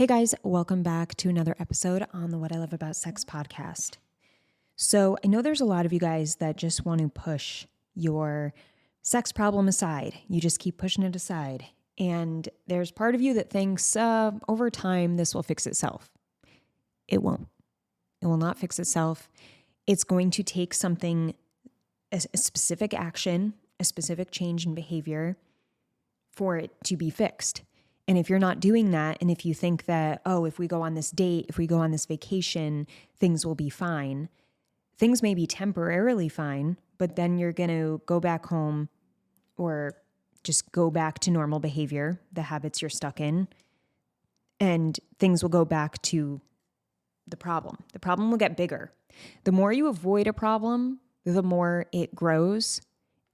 Hey guys, welcome back to another episode on the What I Love About Sex podcast. So I know there's a lot of you guys that just want to push your sex problem aside. You just keep pushing it aside. And there's part of you that thinks over time this will fix itself. It won't. It will not fix itself. It's going to take something, a specific action, a specific change in behavior for it to be fixed. And if you're not doing that, and if you think that, oh, if we go on this date, if we go on this vacation, things will be fine, things may be temporarily fine, but then you're going to go back home or just go back to normal behavior, the habits you're stuck in, and things will go back to the problem. The problem will get bigger. The more you avoid a problem, the more it grows.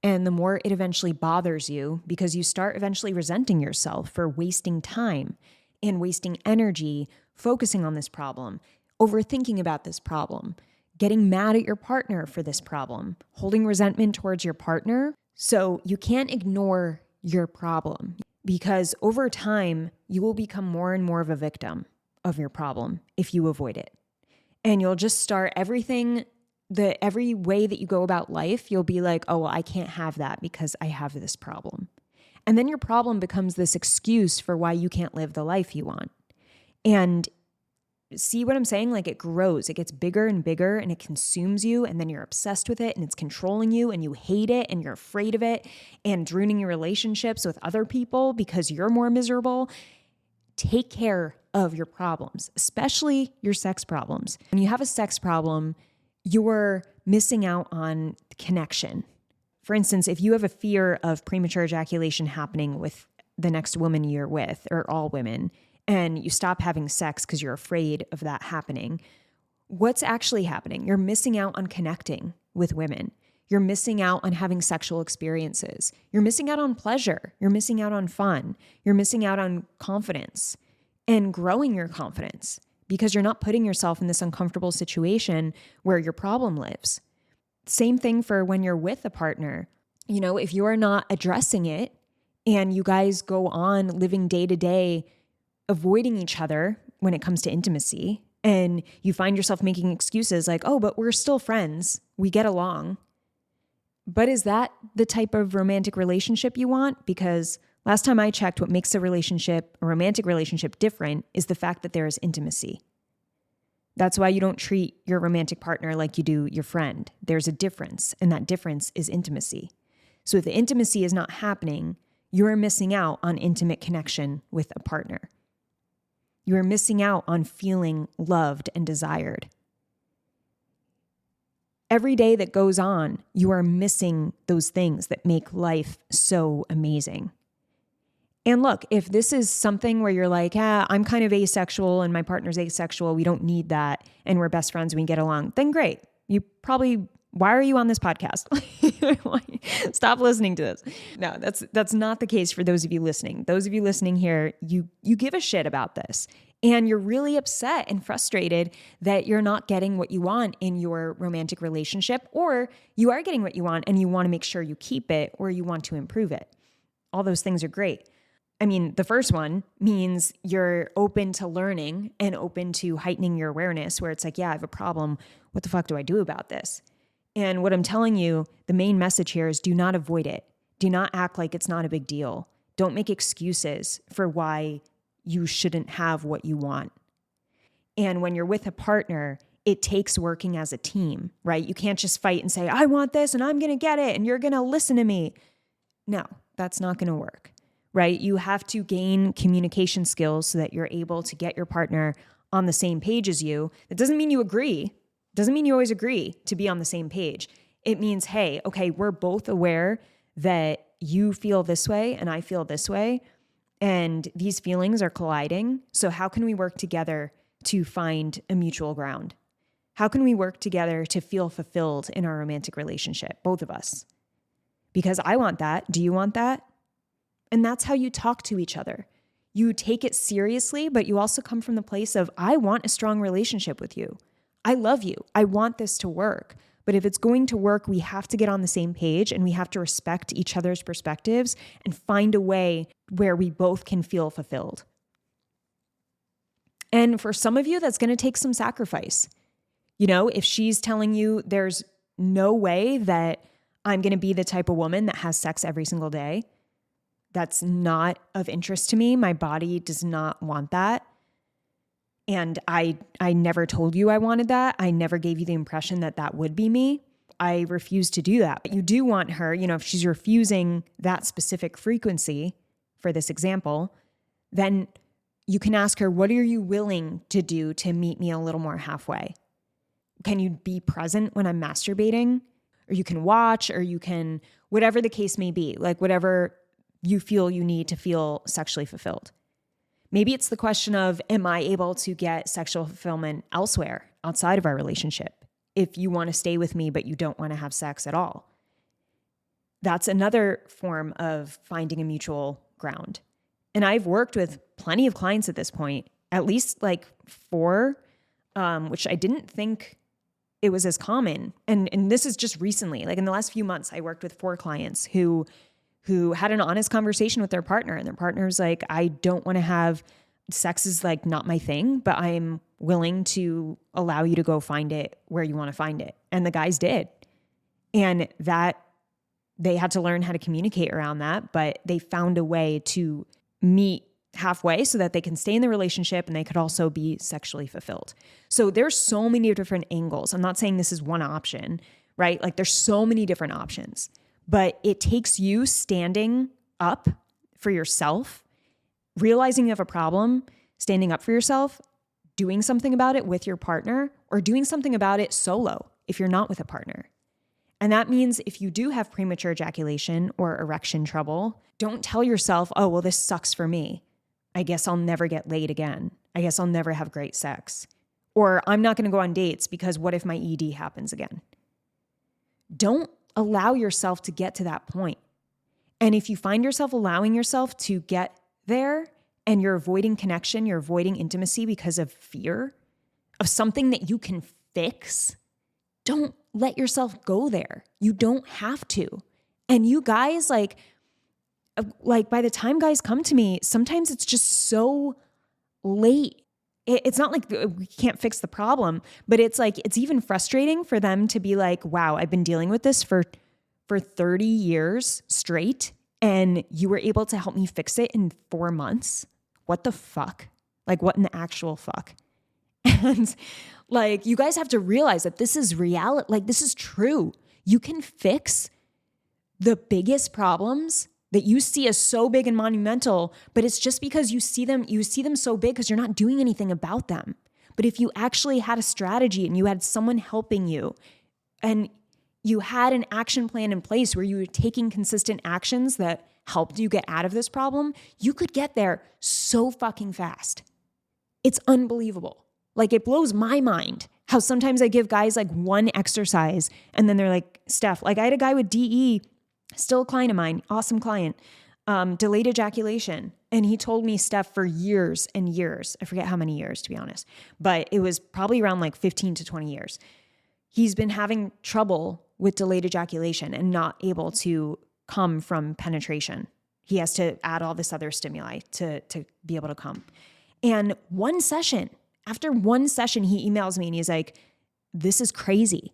And the more it eventually bothers you because you start eventually resenting yourself for wasting time and wasting energy focusing on this problem, overthinking about this problem, getting mad at your partner for this problem, holding resentment towards your partner. So you can't ignore your problem because over time, you will become more and more of a victim of your problem if you avoid it. And you'll just start every way that you go about life, you'll be like, oh, well, I can't have that because I have this problem. And then your problem becomes this excuse for why you can't live the life you want. And see what I'm saying? Like it grows, it gets bigger and bigger and it consumes you. And then you're obsessed with it and it's controlling you and you hate it and you're afraid of it and it's ruining your relationships with other people because you're more miserable. Take care of your problems, especially your sex problems. When you have a sex problem, you're missing out on connection. For instance, if you have a fear of premature ejaculation happening with the next woman you're with, or all women, and you stop having sex because you're afraid of that happening, what's actually happening? You're missing out on connecting with women. You're missing out on having sexual experiences. You're missing out on pleasure. You're missing out on fun. You're missing out on confidence and growing your confidence, because you're not putting yourself in this uncomfortable situation where your problem lives. Same thing for when you're with a partner. You know, if you are not addressing it and you guys go on living day to day, avoiding each other when it comes to intimacy, and you find yourself making excuses like, oh, but we're still friends, we get along. But is that the type of romantic relationship you want? Because last time I checked, what makes a romantic relationship different is the fact that there is intimacy. That's why you don't treat your romantic partner like you do your friend. There's a difference, and that difference is intimacy. So if the intimacy is not happening, you are missing out on intimate connection with a partner. You are missing out on feeling loved and desired. Every day that goes on, you are missing those things that make life so amazing. And look, if this is something where you're like, I'm kind of asexual and my partner's asexual, we don't need that, and we're best friends, we can get along, then great. Why are you on this podcast? Stop listening to this. No, that's not the case for those of you listening. Those of you listening here, you give a shit about this. And you're really upset and frustrated that you're not getting what you want in your romantic relationship, or you are getting what you want and you want to make sure you keep it or you want to improve it. All those things are great. I mean, the first one means you're open to learning and open to heightening your awareness, where it's like, yeah, I have a problem. What the fuck do I do about this? And what I'm telling you, the main message here is do not avoid it. Do not act like it's not a big deal. Don't make excuses for why you shouldn't have what you want. And when you're with a partner, it takes working as a team, right? You can't just fight and say, I want this and I'm going to get it and you're going to listen to me. No, that's not going to work. Right? You have to gain communication skills so that you're able to get your partner on the same page as you. That doesn't mean you agree. It doesn't mean you always agree to be on the same page. It means, hey, okay, we're both aware that you feel this way and I feel this way, and these feelings are colliding. So how can we work together to find a mutual ground? How can we work together to feel fulfilled in our romantic relationship, both of us? Because I want that. Do you want that? And that's how you talk to each other. You take it seriously, but you also come from the place of, I want a strong relationship with you. I love you. I want this to work. But if it's going to work, we have to get on the same page and we have to respect each other's perspectives and find a way where we both can feel fulfilled. And for some of you, that's going to take some sacrifice. You know, if she's telling you there's no way that I'm going to be the type of woman that has sex every single day, that's not of interest to me. My body does not want that. And I never told you I wanted that. I never gave you the impression that that would be me. I refuse to do that. But you do want her, you know, if she's refusing that specific frequency, for this example, then you can ask her, what are you willing to do to meet me a little more halfway? Can you be present when I'm masturbating? Or you can watch, or you can, whatever the case may be, like whatever you feel you need to feel sexually fulfilled. Maybe it's the question of, am I able to get sexual fulfillment elsewhere outside of our relationship? If you want to stay with me, but you don't want to have sex at all. That's another form of finding a mutual ground. And I've worked with plenty of clients at this point, at least like 4, which I didn't think it was as common. And this is just recently, like in the last few months, I worked with 4 clients who had an honest conversation with their partner, and their partner's like, I don't want to have sex is like not my thing, but I'm willing to allow you to go find it where you want to find it. And the guys did. And that they had to learn how to communicate around that, but they found a way to meet halfway so that they can stay in the relationship and they could also be sexually fulfilled. So there's so many different angles. I'm not saying this is one option, right? Like there's so many different options, but it takes you standing up for yourself, realizing you have a problem, standing up for yourself, doing something about it with your partner, or doing something about it solo if you're not with a partner. And that means if you do have premature ejaculation or erection trouble, don't tell yourself, oh, well, this sucks for me. I guess I'll never get laid again. I guess I'll never have great sex. Or I'm not going to go on dates because what if my ED happens again? Don't allow yourself to get to that point. And if you find yourself allowing yourself to get there and you're avoiding connection, you're avoiding intimacy because of fear of something that you can fix, don't let yourself go there. You don't have to. And you guys, like by the time guys come to me, sometimes it's just so late. It's not like we can't fix the problem, but it's like, it's even frustrating for them to be like, wow, I've been dealing with this for 30 years straight, and you were able to help me fix it in 4 months. What the fuck? Like, what in the actual fuck? And like, you guys have to realize that this is reality. Like, this is true. You can fix the biggest problems that you see as so big and monumental, but it's just because you see them so big because you're not doing anything about them. But if you actually had a strategy and you had someone helping you and you had an action plan in place where you were taking consistent actions that helped you get out of this problem, you could get there so fucking fast. It's unbelievable. Like, it blows my mind how sometimes I give guys like one exercise and then they're like, Steph, like I had a guy with DE, still a client of mine, awesome client, delayed ejaculation. And he told me, Steph, for years and years, I forget how many years to be honest, but it was probably around like 15 to 20 years. He's been having trouble with delayed ejaculation and not able to come from penetration. He has to add all this other stimuli to be able to come. And after one session, he emails me and he's like, this is crazy.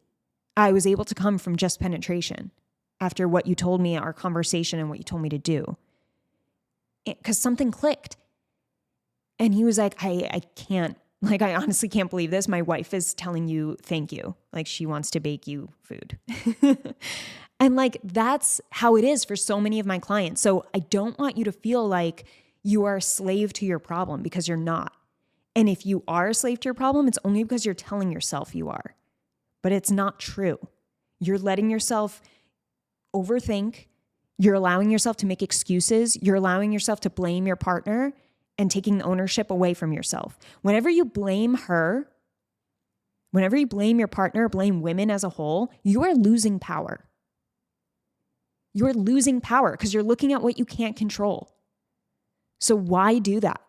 I was able to come from just penetration after what you told me, our conversation and what you told me to do. Because something clicked. And he was like, I can't, like, I honestly can't believe this. My wife is telling you thank you. Like, she wants to bake you food. And like, that's how it is for so many of my clients. So I don't want you to feel like you are a slave to your problem, because you're not. And if you are a slave to your problem, it's only because you're telling yourself you are. But it's not true. You're letting yourself overthink. You're allowing yourself to make excuses. You're allowing yourself to blame your partner and taking the ownership away from yourself. Whenever you blame her, whenever you blame your partner, blame women as a whole, you are losing power. You're losing power because you're looking at what you can't control. So why do that?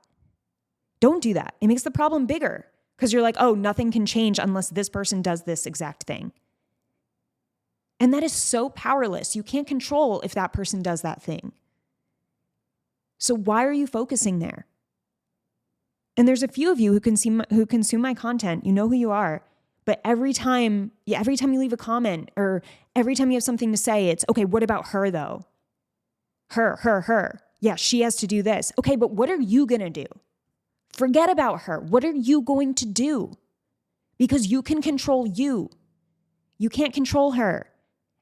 Don't do that. It makes the problem bigger because you're like, oh, nothing can change unless this person does this exact thing. And that is so powerless. You can't control if that person does that thing. So why are you focusing there? And there's a few of you who consume my content. You know who you are. But every time you leave a comment or every time you have something to say, it's, okay, what about her though? Her. Yeah, she has to do this. Okay, but what are you going to do? Forget about her. What are you going to do? Because you can control you. You can't control her.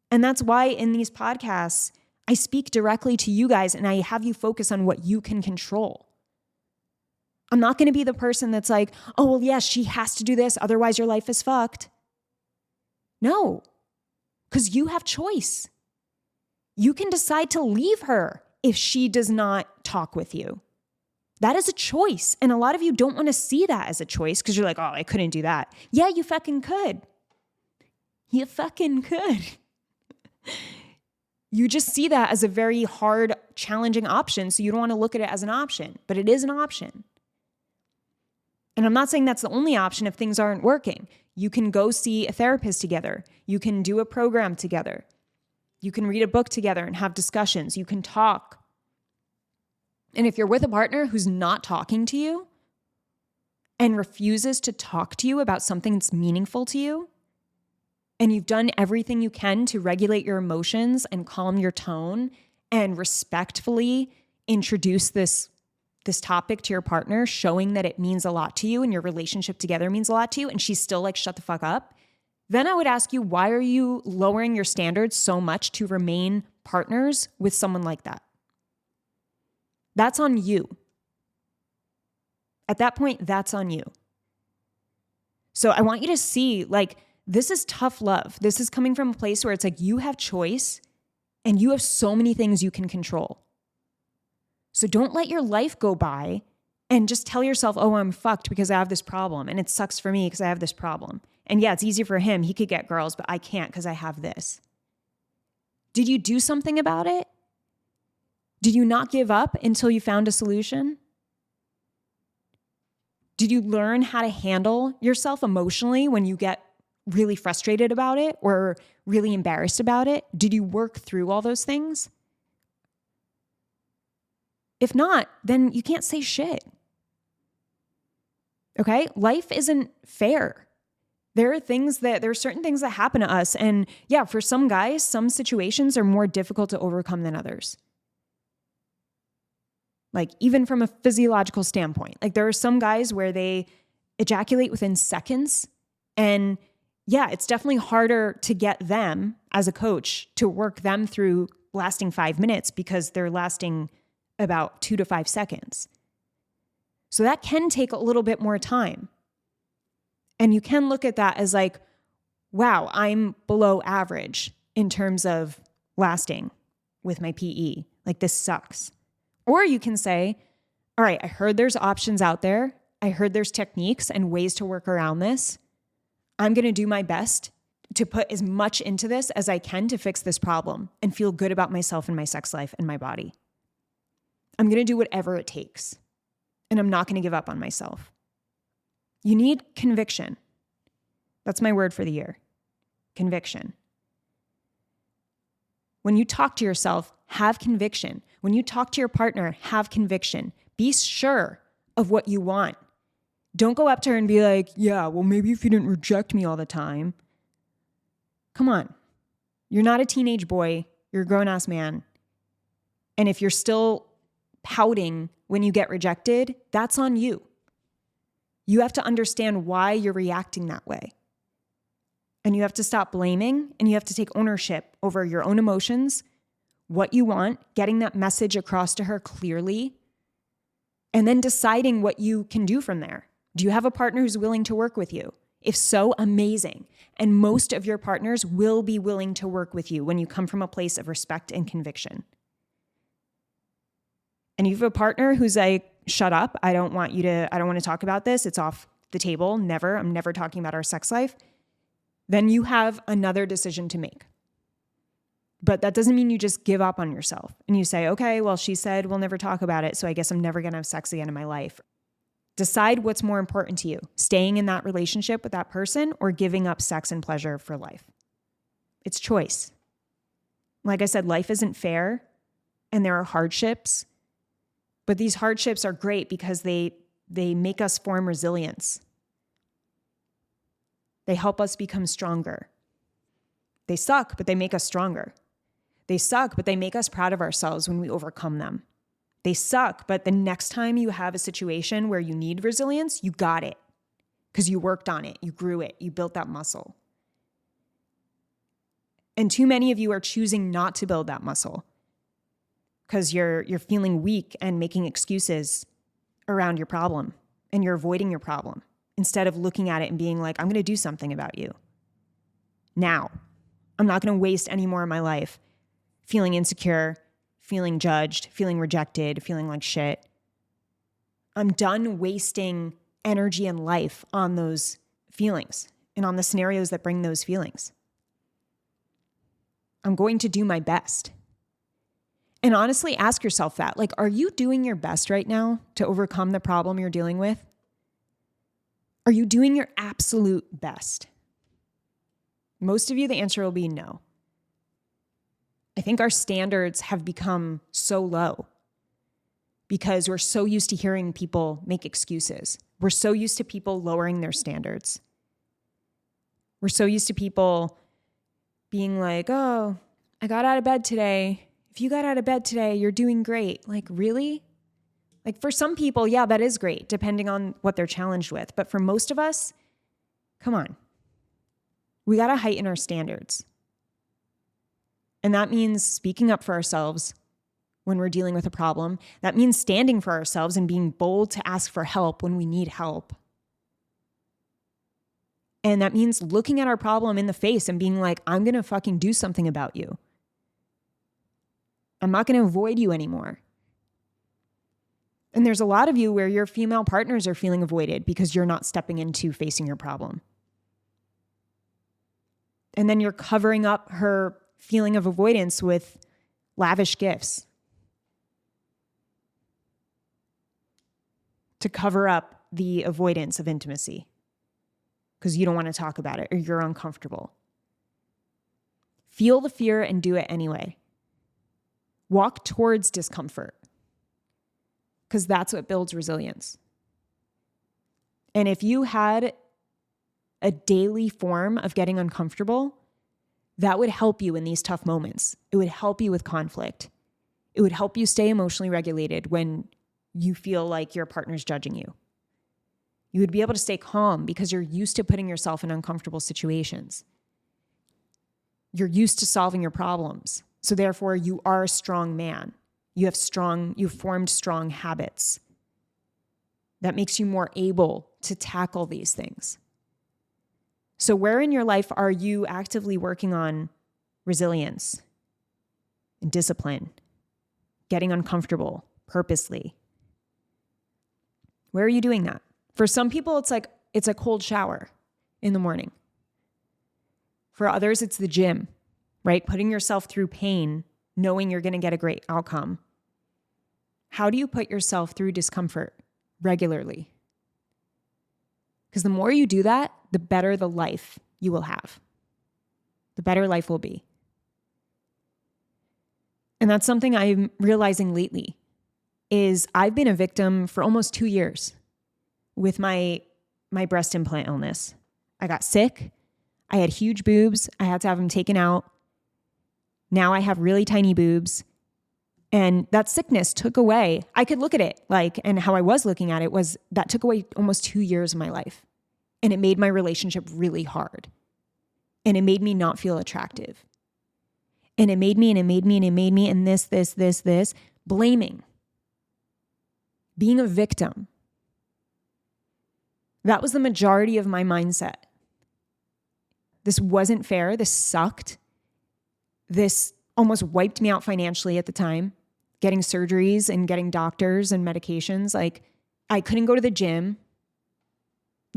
And that's why in these podcasts, I speak directly to you guys and I have you focus on what you can control. I'm not going to be the person that's like, oh, well, yes, she has to do this. Otherwise, your life is fucked. No, because you have choice. You can decide to leave her if she does not talk with you. That is a choice. And a lot of you don't want to see that as a choice because you're like, oh, I couldn't do that. Yeah, you fucking could. You fucking could. You just see that as a very hard, challenging option. So you don't want to look at it as an option, but it is an option. And I'm not saying that's the only option if things aren't working. You can go see a therapist together. You can do a program together. You can read a book together and have discussions. You can talk. And if you're with a partner who's not talking to you and refuses to talk to you about something that's meaningful to you, and you've done everything you can to regulate your emotions and calm your tone and respectfully introduce this topic to your partner, showing that it means a lot to you and your relationship together means a lot to you, and she's still like, shut the fuck up, then I would ask you, why are you lowering your standards so much to remain partners with someone like that? That's on you. At that point, that's on you. So I want you to see, like, this is tough love. This is coming from a place where it's like you have choice and you have so many things you can control. So don't let your life go by and just tell yourself, oh, I'm fucked because I have this problem. And it sucks for me because I have this problem. And yeah, it's easy for him. He could get girls, but I can't because I have this. Did you do something about it? Did you not give up until you found a solution? Did you learn how to handle yourself emotionally when you get really frustrated about it or really embarrassed about it? Did you work through all those things? If not, then you can't say shit. Okay? Life isn't fair. There are certain things that happen to us. And yeah, for some guys, some situations are more difficult to overcome than others. Like even from a physiological standpoint, like there are some guys where they ejaculate within seconds. And yeah, it's definitely harder to get them as a coach to work them through lasting 5 minutes because they're lasting about 2 to 5 seconds. So that can take a little bit more time. And you can look at that as like, wow, I'm below average in terms of lasting with my PE. Like this sucks. Or you can say, all right, I heard there's options out there. I heard there's techniques and ways to work around this. I'm going to do my best to put as much into this as I can to fix this problem and feel good about myself and my sex life and my body. I'm going to do whatever it takes. And I'm not going to give up on myself. You need conviction. That's my word for the year. Conviction. When you talk to yourself, have conviction. When you talk to your partner, have conviction. Be sure of what you want. Don't go up to her and be like, yeah, well, maybe if you didn't reject me all the time. Come on. You're not a teenage boy. You're a grown-ass man. And if you're still pouting when you get rejected, that's on you. You have to understand why you're reacting that way. And you have to stop blaming and you have to take ownership over your own emotions, what you want, getting that message across to her clearly, and then deciding what you can do from there. Do you have a partner who's willing to work with you? If so, amazing. And most of your partners will be willing to work with you when you come from a place of respect and conviction. And you have a partner who's like, shut up. I don't want to talk about this. It's off the table. Never. I'm never talking about our sex life. Then you have another decision to make. But that doesn't mean you just give up on yourself and you say, okay, well, she said we'll never talk about it, so I guess I'm never going to have sex again in my life. Decide what's more important to you, staying in that relationship with that person or giving up sex and pleasure for life. It's choice. Like I said, life isn't fair and there are hardships, but these hardships are great because they They make us form resilience. They help us become stronger. They suck, but they make us stronger. They suck, but they make us proud of ourselves when we overcome them. They suck, but the next time you have a situation where you need resilience, you got it because you worked on it, you grew it, you built that muscle. And too many of you are choosing not to build that muscle because you're feeling weak and making excuses around your problem, and you're avoiding your problem instead of looking at it and being like, I'm going to do something about you. Now, I'm not going to waste any more of my life feeling insecure, feeling judged, feeling rejected, feeling like shit. I'm done wasting energy and life on those feelings and on the scenarios that bring those feelings. I'm going to do my best. And honestly, ask yourself that. Like, are you doing your best right now to overcome the problem you're dealing with? Are you doing your absolute best? Most of you, the answer will be no. I think our standards have become so low because we're so used to hearing people make excuses. We're so used to people lowering their standards. We're so used to people being like, oh, I got out of bed today. If you got out of bed today, you're doing great. Like, really? Like, for some people, yeah, that is great, depending on what they're challenged with. But for most of us, come on. We got to heighten our standards. And that means speaking up for ourselves when we're dealing with a problem. That means standing for ourselves and being bold to ask for help when we need help. And that means looking at our problem in the face and being like, I'm going to fucking do something about you. I'm not going to avoid you anymore. And there's a lot of you where your female partners are feeling avoided because you're not stepping into facing your problem. And then you're covering up her feeling of avoidance with lavish gifts to cover up the avoidance of intimacy because you don't want to talk about it or you're uncomfortable. Feel the fear and do it anyway. Walk towards discomfort because that's what builds resilience. And if you had a daily form of getting uncomfortable, that would help you in these tough moments. It would help you with conflict. It would help you stay emotionally regulated when you feel like your partner's judging you. You would be able to stay calm because you're used to putting yourself in uncomfortable situations. You're used to solving your problems. So therefore, you are a strong man. You've formed strong habits. That makes you more able to tackle these things. So where in your life are you actively working on resilience and discipline, getting uncomfortable purposely? Where are you doing that? For some people, it's a cold shower in the morning. For others, it's the gym, right? Putting yourself through pain, knowing you're going to get a great outcome. How do you put yourself through discomfort regularly? Because the more you do that, the better the life you will have. The better life will be. And that's something I'm realizing lately is I've been a victim for almost 2 years with my breast implant illness. I got sick. I had huge boobs. I had to have them taken out. Now I have really tiny boobs. And that sickness took away, I could look at it and how I was looking at it was that took away almost 2 years of my life. And it made my relationship really hard. And it made me not feel attractive. And it made me and this, blaming. Being a victim. That was the majority of my mindset. This wasn't fair. This sucked. This almost wiped me out financially at the time. Getting surgeries and getting doctors and medications. I couldn't go to the gym.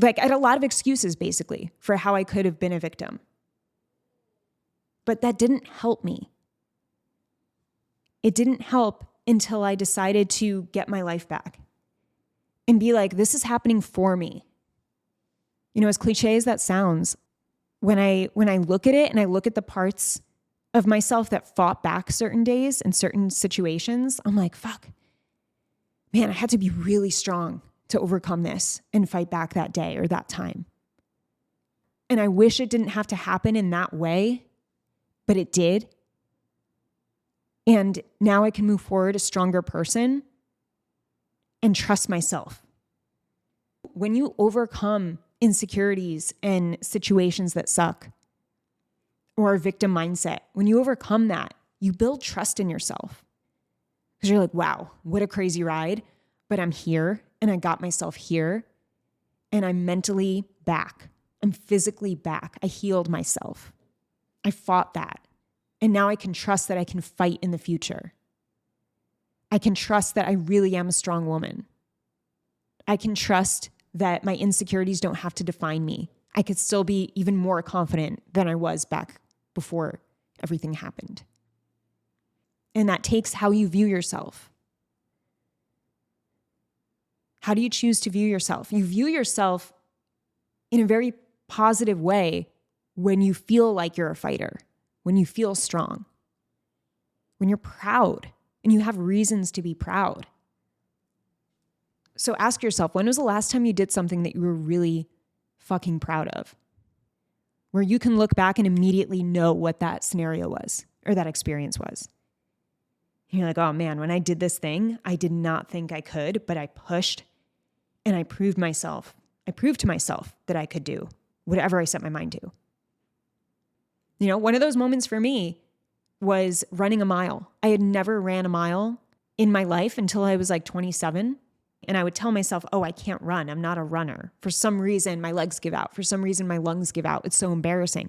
I had a lot of excuses basically for how I could have been a victim. But that didn't help me. It didn't help until I decided to get my life back and be like, this is happening for me. You know, as cliche as that sounds, when I look at it and I look at the parts of myself that fought back certain days and certain situations, I'm like, fuck, man, I had to be really strong to overcome this and fight back that day or that time. And I wish it didn't have to happen in that way, but it did. And now I can move forward a stronger person and trust myself. When you overcome insecurities and situations that suck or a victim mindset, when you overcome that, you build trust in yourself. Because you're like, wow, what a crazy ride, but I'm here and I got myself here and I'm mentally back. I'm physically back. I healed myself. I fought that. And now I can trust that I can fight in the future. I can trust that I really am a strong woman. I can trust that my insecurities don't have to define me. I could still be even more confident than I was back before everything happened. And that takes how you view yourself. How do you choose to view yourself? You view yourself in a very positive way when you feel like you're a fighter, when you feel strong, when you're proud and you have reasons to be proud. So ask yourself, when was the last time you did something that you were really fucking proud of? Where you can look back and immediately know what that scenario was or that experience was. And you're like, oh man, when I did this thing, I did not think I could, but I pushed and I proved to myself that I could do whatever I set my mind to. You know, one of those moments for me was running a mile. I had never ran a mile in my life until I was like 27. And I would tell myself, oh, I can't run. I'm not a runner. For some reason, my legs give out. For some reason, my lungs give out. It's so embarrassing.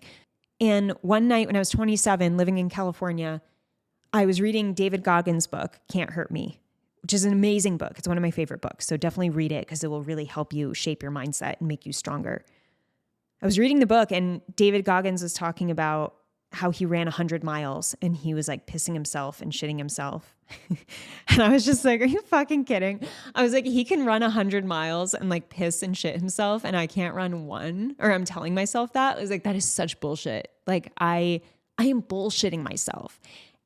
And one night when I was 27, living in California, I was reading David Goggins' book, Can't Hurt Me, which is an amazing book. It's one of my favorite books. So definitely read it because it will really help you shape your mindset and make you stronger. I was reading the book and David Goggins was talking about how he ran 100 miles and he was like pissing himself and shitting himself. And I was just like, are you fucking kidding? I was like, he can run 100 miles and like piss and shit himself and I can't run one, or I'm telling myself that. I was like, that is such bullshit. Like I am bullshitting myself.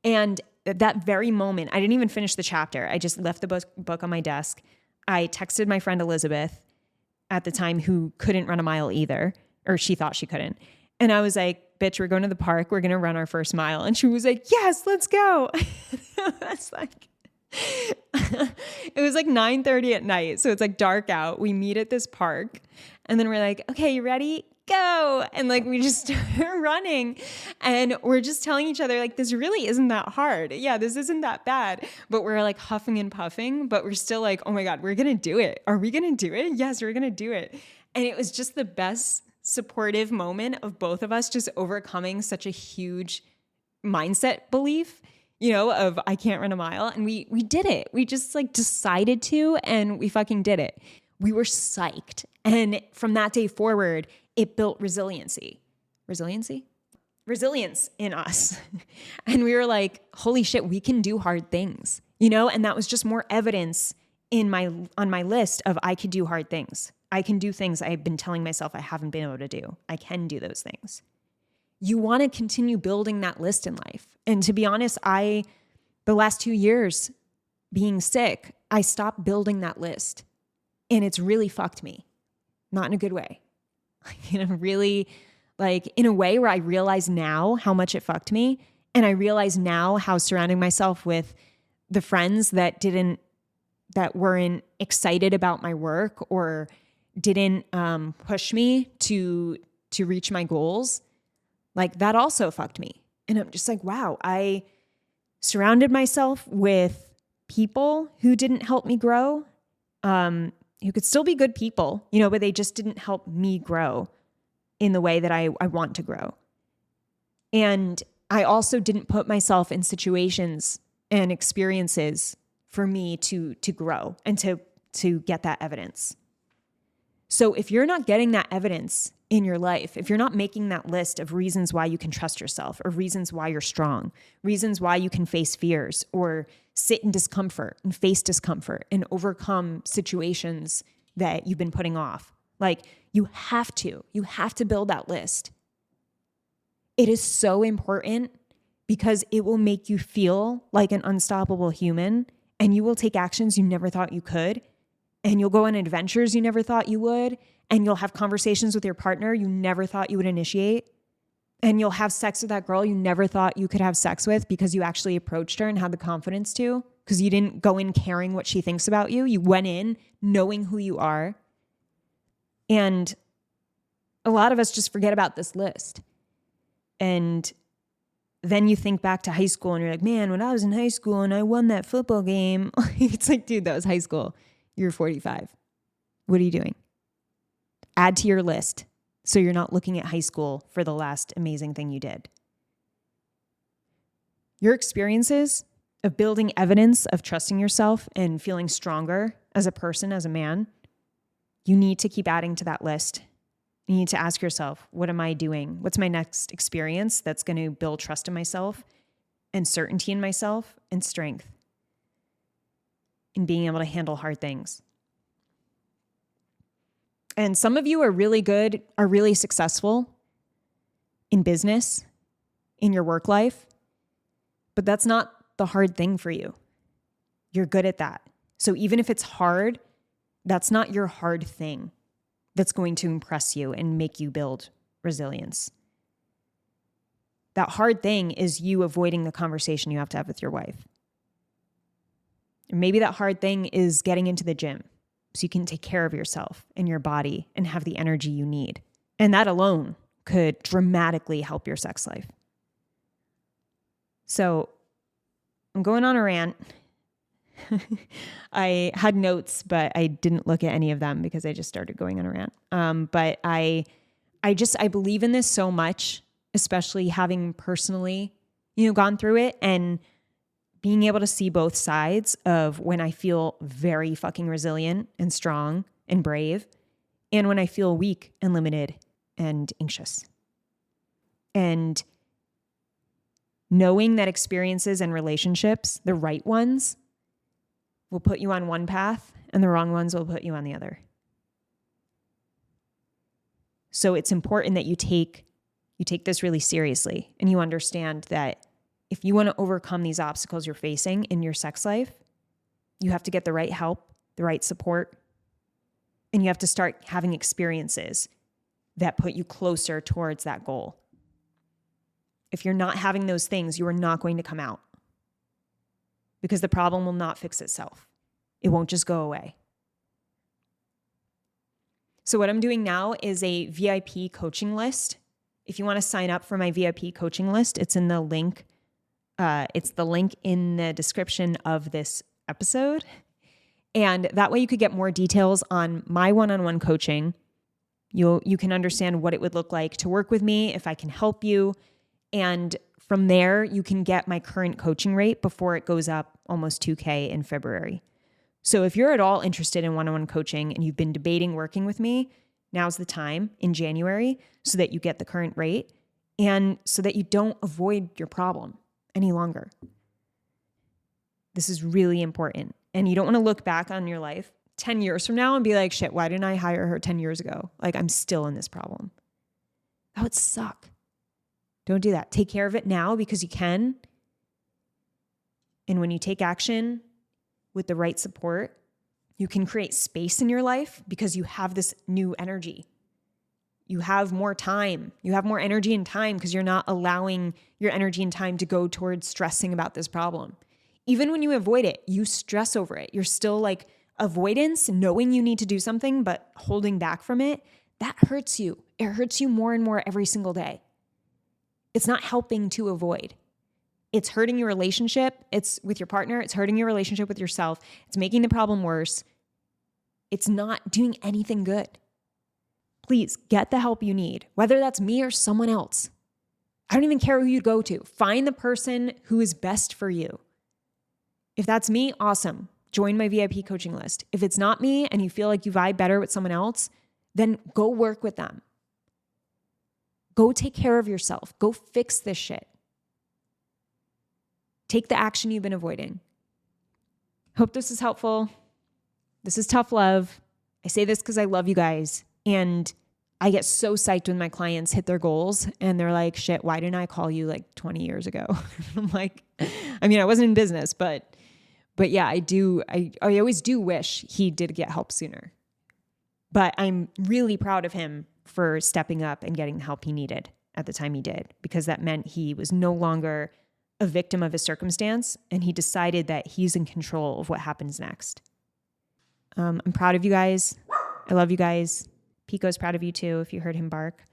And at that very moment, I didn't even finish the chapter. I just left the book on my desk. I texted my friend Elizabeth at the time, who couldn't run a mile either, or she thought she couldn't. And I was like, bitch, we're going to the park. We're going to run our first mile. And she was like, yes, let's go. That's like, it was like 9:30 at night. So it's like dark out. We meet at this park and then we're like, okay, you ready? Go. And like, we just start running and we're just telling each other like, this really isn't that hard. Yeah, this isn't that bad, but we're like huffing and puffing, but we're still like, oh my God, we're going to do it. Are we going to do it? Yes, we're going to do it. And it was just the best supportive moment of both of us just overcoming such a huge mindset belief, you know, of I can't run a mile. And we did it. We just like decided to, and we fucking did it. We were psyched. And from that day forward, it built resilience in us. And we were like, holy shit, we can do hard things, you know? And that was just more evidence on my list of I could do hard things. I can do things I've been telling myself I haven't been able to do. I can do those things. You want to continue building that list in life. And to be honest, the last 2 years being sick, I stopped building that list. And it's really fucked me. Not in a good way. Really, like in a way where I realize now how much it fucked me. And I realize now how surrounding myself with the friends that weren't excited about my work or didn't push me to reach my goals, like that also fucked me. And I'm just like, wow, I surrounded myself with people who didn't help me grow, who could still be good people, you know, but they just didn't help me grow in the way that I want to grow. And I also didn't put myself in situations and experiences for me to grow and to get that evidence. So if you're not getting that evidence in your life, if you're not making that list of reasons why you can trust yourself or reasons why you're strong, reasons why you can face fears or sit in discomfort and face discomfort and overcome situations that you've been putting off, like you have to build that list. It is so important because it will make you feel like an unstoppable human and you will take actions you never thought you could. and you'll go on adventures you never thought you would, and you'll have conversations with your partner you never thought you would initiate, and you'll have sex with that girl you never thought you could have sex with because you actually approached her and had the confidence to, because you didn't go in caring what she thinks about you. You went in knowing who you are. And a lot of us just forget about this list. And then you think back to high school and you're like, man, when I was in high school and I won that football game, it's like, dude, that was high school. You're 45. What are you doing? Add to your list so you're not looking at high school for the last amazing thing you did. Your experiences of building evidence of trusting yourself and feeling stronger as a person, as a man, you need to keep adding to that list. You need to ask yourself, what am I doing? What's my next experience that's going to build trust in myself and certainty in myself and strength in being able to handle hard things? And some of you are really good, are really successful in business, in your work life, but that's not the hard thing for you. You're good at that. So even if it's hard, that's not your hard thing that's going to impress you and make you build resilience. That hard thing is you avoiding the conversation you have to have with your wife. Or maybe that hard thing is getting into the gym so you can take care of yourself and your body and have the energy you need. And that alone could dramatically help your sex life. So I'm going on a rant. I had notes, but I didn't look at any of them because I just started going on a rant. But I believe in this so much, especially having personally, gone through it and being able to see both sides of when I feel very fucking resilient and strong and brave, and when I feel weak and limited and anxious. And knowing that experiences and relationships, the right ones, will put you on one path and the wrong ones will put you on the other. So it's important that you take this really seriously and you understand that if you want to overcome these obstacles you're facing in your sex life, you have to get the right help, the right support, and you have to start having experiences that put you closer towards that goal. If you're not having those things, you are not going to come out because the problem will not fix itself. It won't just go away. So what I'm doing now is a VIP coaching list. If you want to sign up for my VIP coaching list, it's in the link. It's the link in the description of this episode. And that way you could get more details on my one-on-one coaching. You can understand what it would look like to work with me, if I can help you. And from there, you can get my current coaching rate before it goes up almost $2,000 in February. So if you're at all interested in one-on-one coaching and you've been debating working with me, now's the time in January so that you get the current rate and so that you don't avoid your problem any longer. This is really important. And you don't want to look back on your life 10 years from now and be like, shit, why didn't I hire her 10 years ago? Like, I'm still in this problem. That would suck. Don't do that. Take care of it now because you can. And when you take action with the right support, you can create space in your life because you have this new energy. You have more time. You have more energy and time because you're not allowing your energy and time to go towards stressing about this problem. Even when you avoid it, you stress over it. You're still like avoidance, knowing you need to do something, but holding back from it. That hurts you. It hurts you more and more every single day. It's not helping to avoid. It's hurting your relationship. It's with your partner. It's hurting your relationship with yourself. It's making the problem worse. It's not doing anything good. Please get the help you need, whether that's me or someone else. I don't even care who you go to. Find the person who is best for you. If that's me, awesome. Join my VIP coaching list. If it's not me and you feel like you vibe better with someone else, then go work with them. Go take care of yourself. Go fix this shit. Take the action you've been avoiding. Hope this is helpful. This is tough love. I say this because I love you guys. And I get so psyched when my clients hit their goals and they're like, shit, why didn't I call you like 20 years ago? I'm like, I mean, I wasn't in business, but But yeah, I always do wish he did get help sooner. But I'm really proud of him for stepping up and getting the help he needed at the time he did, because that meant he was no longer a victim of his circumstance, and he decided that he's in control of what happens next. I'm proud of you guys. I love you guys. Pico's proud of you too, if you heard him bark.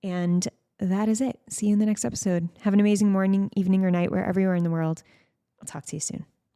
And that is it. See you in the next episode. Have an amazing morning, evening, or night, wherever you are in the world. I'll talk to you soon.